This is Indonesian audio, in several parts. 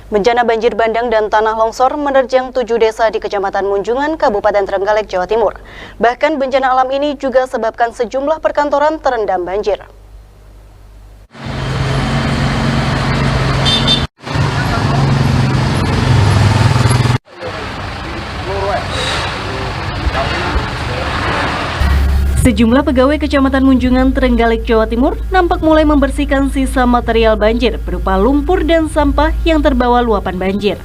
Bencana banjir bandang dan tanah longsor menerjang 7 desa di Kecamatan Munjungan, Kabupaten Trenggalek, Jawa Timur. Bahkan bencana alam ini juga sebabkan sejumlah perkantoran terendam banjir. Sejumlah pegawai Kecamatan Munjungan, Trenggalek, Jawa Timur nampak mulai membersihkan sisa material banjir berupa lumpur dan sampah yang terbawa luapan banjir.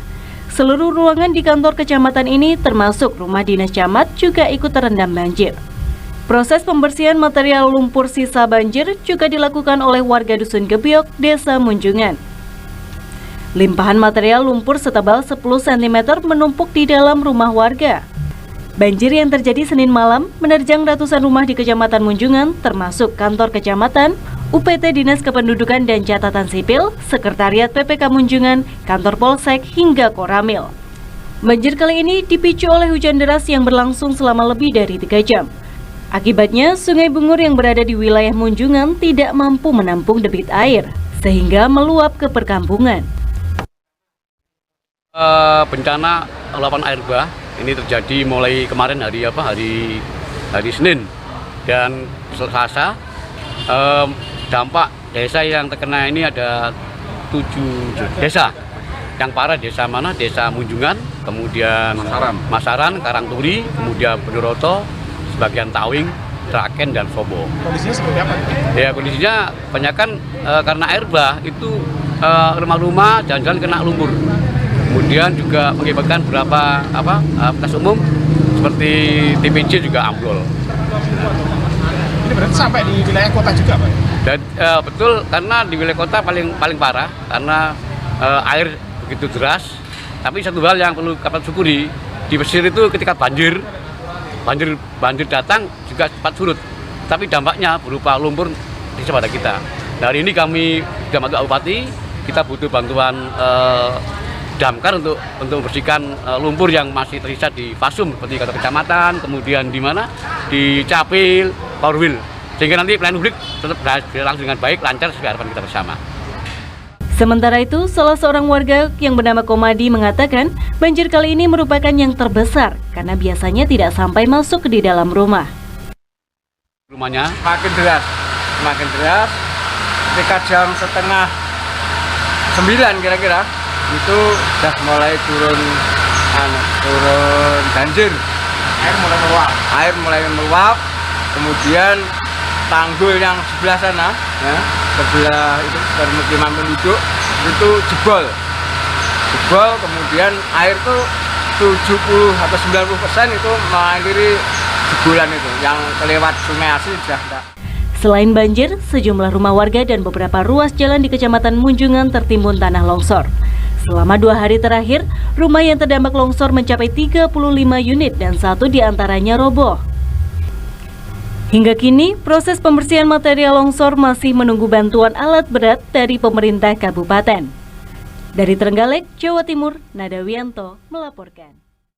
Seluruh ruangan di kantor kecamatan ini termasuk rumah dinas camat juga ikut terendam banjir. Proses pembersihan material lumpur sisa banjir juga dilakukan oleh warga Dusun Gebyok, Desa Munjungan. Limpahan material lumpur setebal 10 cm menumpuk di dalam rumah warga. Banjir yang terjadi Senin malam menerjang ratusan rumah di Kecamatan Munjungan, termasuk kantor kecamatan, UPT Dinas Kependudukan dan Catatan Sipil, Sekretariat PPK Munjungan, kantor Polsek, hingga Koramil. Banjir kali ini dipicu oleh hujan deras yang berlangsung selama lebih dari 3 jam. Akibatnya, Sungai Bungur yang berada di wilayah Munjungan tidak mampu menampung debit air, sehingga meluap ke perkampungan. Bencana luapan air bah ini terjadi mulai kemarin hari Senin dan Selasa. Dampak desa yang terkena ini ada 7 desa. Yang parah desa mana? Desa Munjungan, kemudian Masaran, Karangturi, kemudian Benuroto, sebagian Tawing, Traken, dan Sobo. Kondisinya seperti apa? Ya, kondisinya kebanyakan karena air bah itu rumah-rumah jalan-jalan kena lumpur. Kemudian juga mengakibatkan beberapa fasilitas umum seperti TPJ juga ambrol. Ini berarti sampai di wilayah kota juga, Pak? Dan betul, karena di wilayah kota paling parah karena air begitu deras. Tapi satu hal yang perlu kita syukuri, di Mesir itu ketika banjir datang juga cepat surut. Tapi dampaknya berupa lumpur di kepada kita. Nah, hari ini kami sudah bantu Bupati, kita butuh bantuan damkar untuk membersihkan lumpur yang masih tersisa di Fasum seperti kantor kecamatan, kemudian di Capil, Powerwheel, sehingga nanti pelayanan publik tetap berlangsung dengan baik, lancar sesuai harapan kita bersama. Sementara itu, salah seorang warga yang bernama Komadi mengatakan banjir kali ini merupakan yang terbesar karena biasanya tidak sampai masuk ke di dalam rumah. Rumahnya makin deras, ketika jam setengah 9 kira-kira itu sudah mulai turun banjir, air mulai meluap, kemudian tanggul yang sebelah sana, ya, sebelah itu permukiman penduduk itu jebol, kemudian air itu 70 atau 90% itu mengakhiri jebolan itu yang kelewat Sungai Asi sudah enggak. Selain banjir, sejumlah rumah warga dan beberapa ruas jalan di Kecamatan Munjungan tertimbun tanah longsor. Selama 2 hari terakhir, rumah yang terdampak longsor mencapai 35 unit dan 1 diantaranya roboh. Hingga kini, proses pembersihan material longsor masih menunggu bantuan alat berat dari pemerintah kabupaten. Dari Trenggalek, Jawa Timur, Nada Wianto melaporkan.